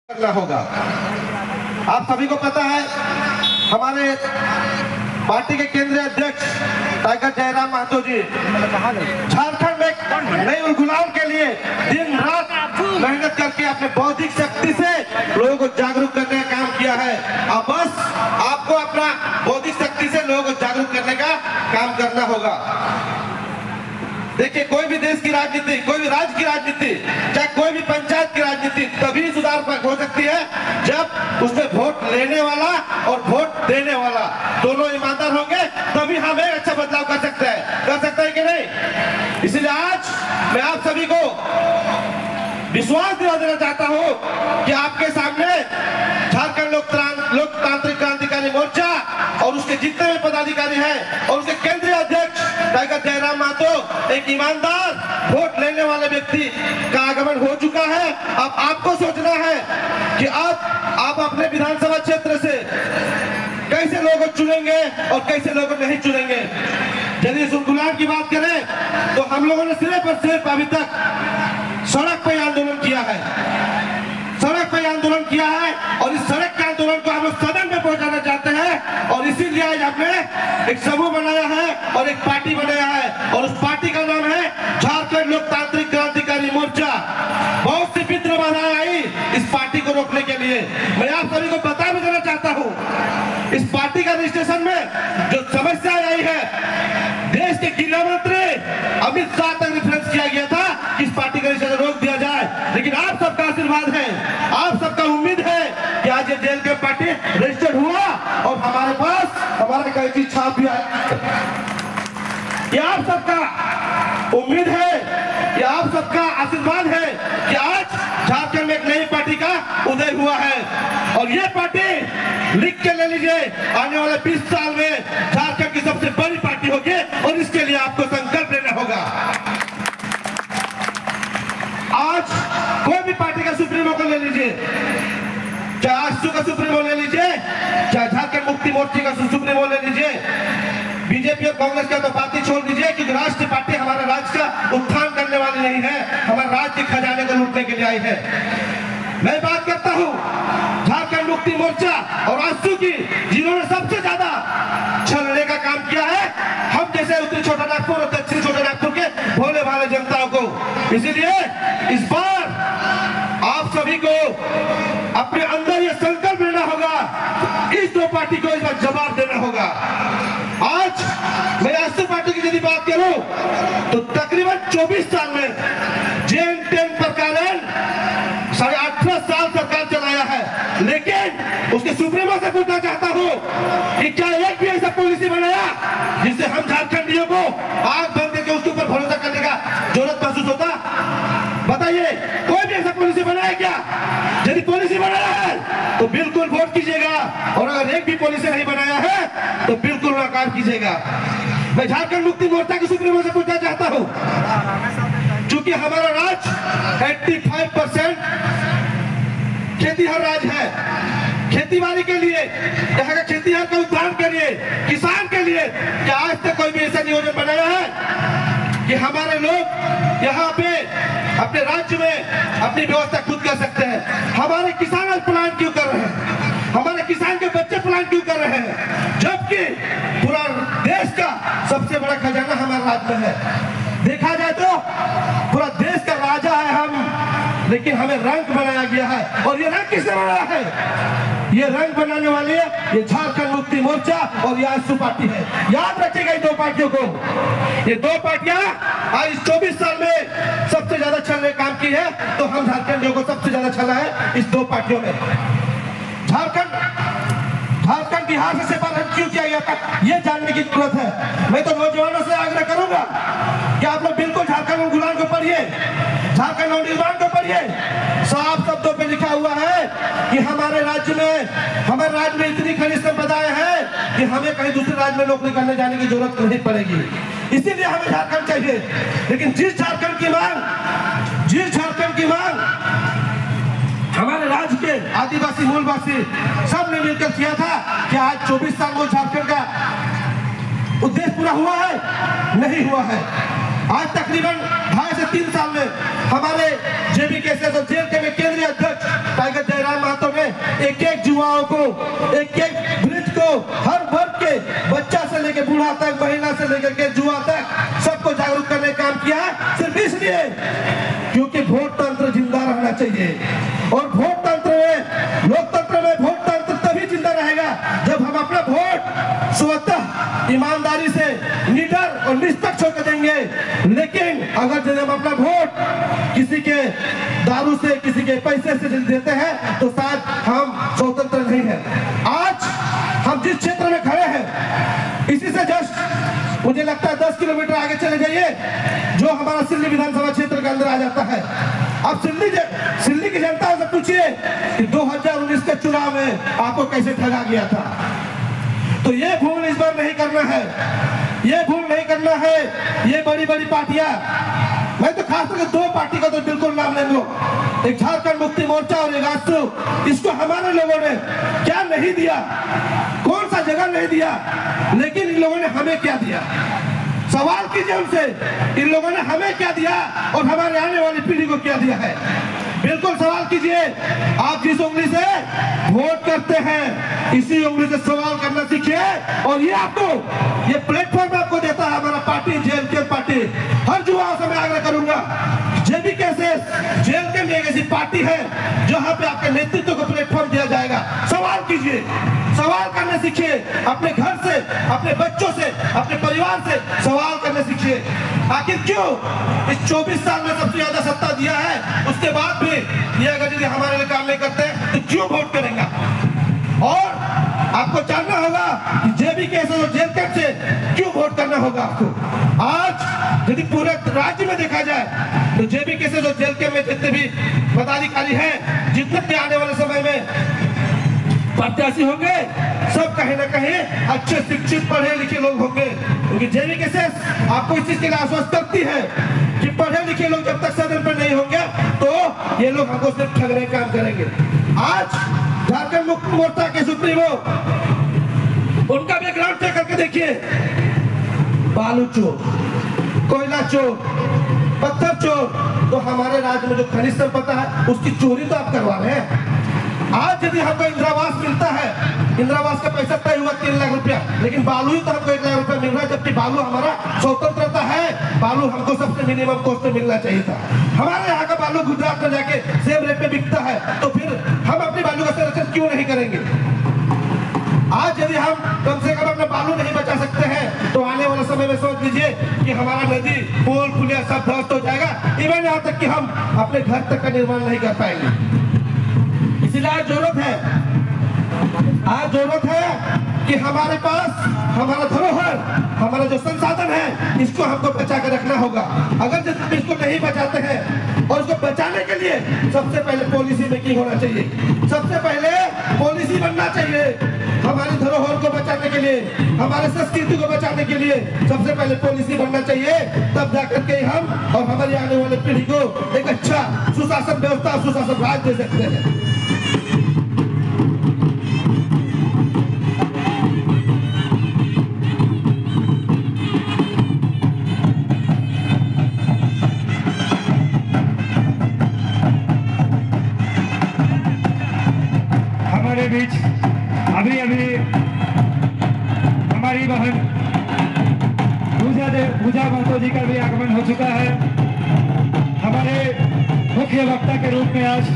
करना होगा। आप सभी को पता है हमारे पार्टी के केंद्रीय अध्यक्ष टाइगर जयराम महतो जी झारखंड में नए गुलाम के लिए दिन रात मेहनत करके अपने बौद्धिक शक्ति से लोगों को जागरूक करने का काम किया है। अब बस आपको अपना बौद्धिक शक्ति से लोगों को जागरूक करने का काम करना होगा। देखिए, कोई भी देश की राजनीति, कोई भी राज्य की राजनीति, चाहे कोई भी पंचायत की राजनीति तभी सुधार हो सकती है जब उसमें वोट लेने वाला और वोट देने वाला दोनों ईमानदार होंगे, तभी हम एक अच्छा बदलाव कर सकते हैं कि नहीं। इसलिए आज मैं आप सभी को विश्वास दिला देना चाहता हूं कि आपके सामने झारखंड लोकतांत्रिक क्रांतिकारी मोर्चा और उसके जितने भी पदाधिकारी हैं और उसके केंद्रीय अध्यक्ष टाइगर जयराम महतो एक ईमानदार वोट लेने वाले व्यक्ति का आगमन हो चुका है। अब आपको सोचना है कि आप अपने विधानसभा क्षेत्र से कैसे लोगों को चुनेंगे और कैसे लोगों को नहीं चुनेंगे। यदि इस गुलाम की बात करें तो हम लोगों ने सिर्फ और सिर्फ अभी तक सड़क पे आंदोलन किया है, और इस सड़क के आंदोलन को हम लोग सदन में पहुंचाना चाहते हैं। और इसीलिए आज हमने एक समूह बनाया है और एक पार्टी बनाया है और उस पार्टी का नाम है झारखंड लोकतांत्रिक क्रांतिकारी मोर्चा। बहुत सी विघ्न बाधाएं आई इस पार्टी को रोकने के लिए। मैं आप सभी को बता भी देना चाहता हूँ, इस पार्टी का रजिस्ट्रेशन में जो समस्या आई है, देश के गृह मंत्री अमित शाह तक रेफरेंस किया गया था कि इस पार्टी का रजिस्ट्रेशन रोक दिया जाए, लेकिन आप सबका आशीर्वाद है, आप सबका उम्मीद है कि आज ये जेल के पार्टी रजिस्टर्ड हुआ और हमारे पास हमारा कई चीज छाप भी आया। ये आप सबका उम्मीद है, ये आप सबका आशीर्वाद है कि आज झारखंड में एक नई पार्टी का उदय हुआ है। और ये पार्टी लिख के ले लीजिए, आने वाले 20 साल में झारखंड की सबसे बड़ी पार्टी होगी और इसके लिए आपको संकल्प लेना होगा। आज कोई भी पार्टी का सुप्रीमो को ले लीजिए, चाहे आजसू का सुप्रीमो ले लीजिए, चाहे झारखंड मुक्ति मोर्चे का सुप्रीमो ले लीजिए, बीजेपी और कांग्रेस का तो बात ही छोड़ दीजिए, क्योंकि राष्ट्रीय पार्टी हमारे राज्य का उत्थान करने वाली नहीं है, हमारे राज्य के खजाने को लूटने के लिए आई है। मैं बात करता हूं झारखंड मुक्ति मोर्चा और आजसू की, जिन्होंने सबसे ज्यादा छलने का काम किया है हम जैसे उत्तरी छोटा नागपुर और दक्षिणी छोटा नागपुर के भोले भाले जनताओं को। इसीलिए इस बार आप सभी को अपने अंदर यह संकल्प लेना होगा, इस दो पार्टी को इस बार जवाब देना होगा। आज मैं आजसू पार्टी की यदि बात करूं तो तकरीबन 24 साल में जेन टेन पर कारण 18.5 साल सरकार चलाया है, लेकिन उसके सुप्रीमो से पूछना चाहता हूं कि क्या एक भी ऐसा पॉलिसी बनाया जिससे हम झारखंडियों को आग बंद करके उसके ऊपर भरोसा करने का जरूरत महसूस होता? बताइए, कोई भी ऐसा पॉलिसी बनाया क्या? यदि पॉलिसी बनाया है तो बिल्कुल वोट कीजिएगा, और अगर एक भी पॉलिसी नहीं बनाया है तो बिल्कुल नकार कीजिएगा। मैं झारखंड मुक्ति मोर्चा के सुप्रीमो से पूछना चाहता हूं, क्योंकि हमारा राज्य 85% खेतीहर राज्य है। खेतीबाड़ी के लिए, यहाँ का खेतीहर का उत्थान के लिए, किसान के लिए क्या आज तक कोई भी ऐसा नियोजन बनाया है कि हमारे लोग यहाँ पे अपने राज्य में अपनी व्यवस्था खुद कर सकते हैं? हमारे किसान आज पलायन क्यों कर रहे हैं? हमारे किसान के बच्चे पलायन क्यों कर रहे हैं, जबकि पूरा देश का सबसे बड़ा खजाना हमारे राज्य में है? देखा जाए तो पूरा देश का राजा है हम, लेकिन हमें रंग बनाया गया है। और ये रंग किसने बनाया है? ये रंग बनाने वाली है ये झारखंड मुक्ति मोर्चा और ये आजसू पार्टी है। याद रखिएगा इन दो पार्टियों को। ये दो पार्टियां आज 24 साल में सबसे ज्यादा छलने काम की है, तो हम झारखंडियों को सबसे ज्यादा छला है इस दो पार्टियों में। झारखंड बिहार से सेपरेट क्यों किया गया था, ये जानने की जरूरत है। मैं तो नौजवानों से आग्रह करूंगा कि आप लोग बिल्कुल झारखंड गुलाम को पढ़िए, झारखंड नवनिर्माण को पढ़िए। साफ शब्दों पे लिखा हुआ है कि हमारे राज्य में इतनी खनिज संपदाएं हैं कि हमें कहीं दूसरे राज्य में नौकरी करने जाने की जरूरत नहीं पड़ेगी। इसीलिए हमें झारखंड चाहिए। लेकिन जिस झारखंड की मांग हमारे राज्य के आदिवासी मूलवासी सब ने मिलकर किया था कि आज 24 साल में झारखंड का उद्देश्य पूरा हुआ है? नहीं हुआ है। आज तकरीबन 2.5 से 3 साल में हमारे जेबीकेएस और जेल के केंद्रीय अध्यक्ष टाइगर जयराम महतो ने एक युवाओं को, एक वृद्ध को, हर वर्ग के, बच्चा से लेकर बूढ़ा तक, महिला से लेकर के जुआ तक सबको जागरूक करने का काम किया है। सिर्फ इसलिए क्योंकि वोट तंत्र जिंदा रहना चाहिए, और वोट तंत्र में, लोकतंत्र में वोट तंत्र तभी जिंदा रहेगा जब हम अपना वोट स्वतः ईमानदारी से, निडर और निष्पक्ष होकर देंगे। लेकिन अगर जब हम अपना वोट किसी के दारू से, किसी के पैसे से देते हैं तो शायद हम स्वतंत्र नहीं है। आज हम जिस क्षेत्र में खड़े हैं, इसी से जस्ट मुझे लगता है 10 किलोमीटर आगे चले जाइए, जो हमारा सिल्ली विधानसभा क्षेत्र के अंदर आ जाता है। अब सिल्ली की जनता से पूछिए कि 2019 के चुनाव में आपको कैसे ठगा गया था। तो ये भूल इस बार नहीं करना है, ये भूल नहीं करना है। ये बड़ी बड़ी पार्टियां, मैं तो खास करके 2 पार्टी का तो बिल्कुल नाम ले लो, एक झारखंड मुक्ति मोर्चा और एक आजसू। इसको हमारे लोगों ने क्या नहीं दिया, कौन सा जगह नहीं दिया, लेकिन इन लोगों ने हमें क्या दिया। सवाल कीजिए उनसे, इन लोगों ने हमें क्या दिया और हमारे आने वाली पीढ़ी को क्या दिया है। बिल्कुल सवाल कीजिए। आप जिस उंगली से वोट करते हैं, इसी उंगली से सवाल करना सीखिए। और ये आपको, ये प्लेटफॉर्म आपको देता है हमारा पार्टी, जेल के पार्टी। हर युवाओं से मैं आग्रह करूंगा, जेबीकेएस जेल के लिए एक ऐसी पार्टी है जहां पे आपके नेतृत्व को प्लेटफॉर्म दिया जाएगा। सवाल कीजिए, सवाल करने सीखिए। अपने घर से, अपने बच्चों से, अपने परिवार से सवाल करने सीखिए। आखिर क्यों इस 24 साल में सबसे ज्यादा सत्ता दिया है, उसके बाद भी ये अगर यदि हमारे लिए काम नहीं करते तो क्यों वोट करेंगे। और आपको जानना होगा कि जेबीकेएस और जेल कैंप से क्यों वोट करना होगा आपको। आज यदि पूरे राज्य में देखा जाए तो जेबीकेएस और जेल कैंप में जितने भी पदाधिकारी हैं, जितने भी आने वाले समय में प्रत्याशी होंगे, सब कहीं ना कहीं अच्छे शिक्षित पढ़े लिखे लोग होंगे। क्योंकि जेबीकेएस आपको इस चीज के लिए आश्वस्त करती है कि पढ़े लिखे लोग जब तक सदन पर नहीं होंगे तो ये लोग हमको सिर्फ ठगने का काम करेंगे। आज झारखंड मुक्ति मोर्चा के सुप्रीमो, उनका बैकग्राउंड चेक करके देखिए। बालू चोर, कोयला चोर, पत्थर चोर, तो हमारे राज्य में जो खनिज संपदा है उसकी चोरी तो आप करवा रहे हैं। आज यदि हमको इंदिरावास मिलता है, इंदिरावास का पैसा तय हुआ 3 लाख रुपया, लेकिन बालू ही तो हमको 1 लाख रुपया मिल रहा है, जबकि बालू हमारा स्वतंत्रता है। बालू हमको सबसे मिनिमम कॉस्ट में मिलना चाहिए था। हमारे यहाँ का बालू गुजरात में जाके सेम रेट पे बिकता है, तो फिर हम अपनी बालू का संरक्षण क्यों नहीं करेंगे। आज यदि हम कम से कम अपना बालू नहीं बचा सकते हैं तो आने वाले समय में सोच लीजिए कि हमारा नदी, पुल, पुलिया सब ध्वस्त हो जाएगा। इवन यहाँ तक कि हम अपने घर तक का निर्माण नहीं कर पाएंगे। इसलिए आज जरूरत है कि हमारे पास हमारा धरोहर, हमारा जो संसाधन है, इसको हमको बचा कर रखना होगा। अगर जब इसको नहीं बचाते हैं, और इसको बचाने के लिए सबसे पहले पॉलिसी मेकिंग होना चाहिए, सबसे पहले पॉलिसी बनना चाहिए। हमारी धरोहर को बचाने के लिए, हमारे संस्कृति को बचाने के लिए सबसे पहले पॉलिसी बनना चाहिए। तब जाकर के हम और हमारी आने वाली पीढ़ी को एक अच्छा सुशासन व्यवस्था, सुशासन राज दे सकते हैं। हमारे बीच अभी हमारी बहन पूजा महतो जी का भी आगमन हो चुका है। हमारे मुख्य वक्ता के रूप में आज